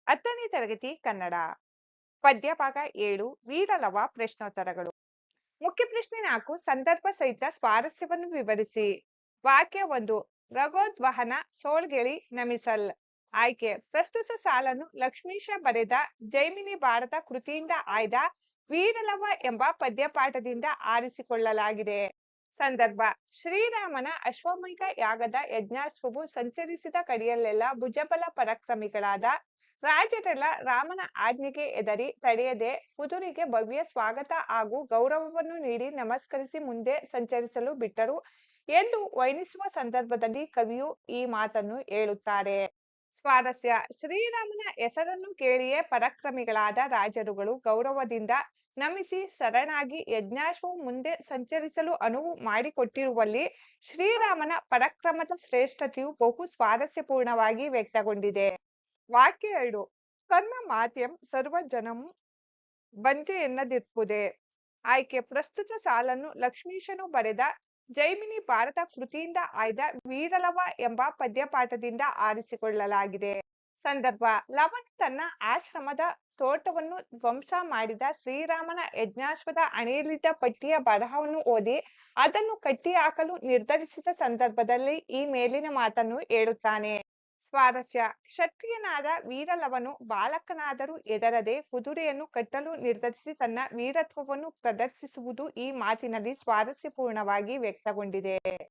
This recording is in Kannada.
10ನೇ ತರಗತಿ ಕನ್ನಡ ಪದ್ಯ ಭಾಗ 7 ವೀರಲವ ಪ್ರಶ್ನೋತ್ತರಗಳು. ಮುಖ್ಯ ಪ್ರಶ್ನೆ 4 ಸಂದರ್ಭ ಸಹಿತ ಸ್ವಾರಸ್ಯವನ್ನು ವಿವರಿಸಿ. ವಾಕ್ಯ 1 ರಘೋದ್ವಹನ ಸೋಳ್ಗೆಳಿ ನಮಿಸಲ್. ಆಯ್ಕೆ ಪ್ರಸ್ತುತ ಸಾಲನ್ನು ಲಕ್ಷ್ಮೀಶ ಬರೆದ ಜೈಮಿನಿ ಭಾರತ ಕೃತಿಯಿಂದ ಆಯ್ದ ವೀರಲವ ಎಂಬ ಪದ್ಯಪಾಠದಿಂದ ಆರಿಸಿಕೊಳ್ಳಲಾಗಿದೆ. ಸಂದರ್ಭ ಶ್ರೀರಾಮನ ಅಶ್ವಮೇಧ ಯಾಗದ ಯಜ್ಞಾಶ್ವವು ಸಂಚರಿಸಿದ ಕಡೆಯಲ್ಲೆಲ್ಲ ಭುಜಬಲ ಪರಾಕ್ರಮಿಗಳಾದ ರಾಜರೆಲ್ಲ ರಾಮನ ಆಜ್ಞೆಗೆ ಎದರಿ ತಡೆಯದೆ ಕುದುರೆಗೆ ಭವ್ಯ ಸ್ವಾಗತ ಹಾಗೂ ಗೌರವವನ್ನು ನೀಡಿ ನಮಸ್ಕರಿಸಿ ಮುಂದೆ ಸಂಚರಿಸಲು ಬಿಟ್ಟರು ಎಂದು ವರ್ಣಿಸುವ ಸಂದರ್ಭದಲ್ಲಿ ಕವಿಯು ಈ ಮಾತನ್ನು ಹೇಳುತ್ತಾರೆ. ಸ್ವಾರಸ್ಯ ಶ್ರೀರಾಮನ ಹೆಸರನ್ನು ಕೇಳಿಯೇ ಪರಾಕ್ರಮಿಗಳಾದ ರಾಜರುಗಳು ಗೌರವದಿಂದ ನಮಿಸಿ ಶರಣಾಗಿ ಯಜ್ಞಾಶ್ವವು ಮುಂದೆ ಸಂಚರಿಸಲು ಅನುವು ಮಾಡಿಕೊಟ್ಟಿರುವಲ್ಲಿ ಶ್ರೀರಾಮನ ಪರಾಕ್ರಮದ ಶ್ರೇಷ್ಠತೆಯು ಬಹು ಸ್ವಾರಸ್ಯಪೂರ್ಣವಾಗಿ ವ್ಯಕ್ತಗೊಂಡಿದೆ. ವಾಕ್ಯ 2 ಕರ್ಮ ಮಾತ್ಯಂ ಸರ್ವಜನಂ ಬಂಜೆ ಎನ್ನದಿರ್ಪುದೆ. ಆಯ್ಕೆ ಪ್ರಸ್ತುತ ಸಾಲನ್ನು ಲಕ್ಷ್ಮೀಶನು ಬರೆದ ಜೈಮಿನಿ ಭಾರತ ಕೃತಿಯಿಂದ ಆಯ್ದ ವೀರಲವ ಎಂಬ ಪದ್ಯಪಾಠದಿಂದ ಆರಿಸಿಕೊಳ್ಳಲಾಗಿದೆ. ಸಂದರ್ಭ ಲವಣ ತನ್ನ ಆಶ್ರಮದ ತೋಟವನ್ನು ಧ್ವಂಸ ಮಾಡಿದ ಶ್ರೀರಾಮನ ಯಜ್ಞಾಶ್ವದ ಹಣೆಯಲ್ಲಿದ್ದ ಪಟ್ಟಿಯ ಬರಹವನ್ನು ಓದಿ ಅದನ್ನು ಕಟ್ಟಿ ಹಾಕಲು ನಿರ್ಧರಿಸಿದ ಸಂದರ್ಭದಲ್ಲಿ ಈ ಮೇಲಿನ ಮಾತನ್ನು ಹೇಳುತ್ತಾನೆ. ಸ್ವಾರಸ್ಯ ಕ್ಷತ್ರಿಯನಾದ ವೀರಲವನು ಬಾಲಕನಾದರೂ ಹೆದರದೆ ಕುದುರೆಯನ್ನು ಕಟ್ಟಲು ನಿರ್ಧರಿಸಿ ತನ್ನ ವೀರತ್ವವನ್ನು ಪ್ರದರ್ಶಿಸುವುದು ಈ ಮಾತಿನಲ್ಲಿ ಸ್ವಾರಸ್ಯಪೂರ್ಣವಾಗಿ ವ್ಯಕ್ತಗೊಂಡಿದೆ.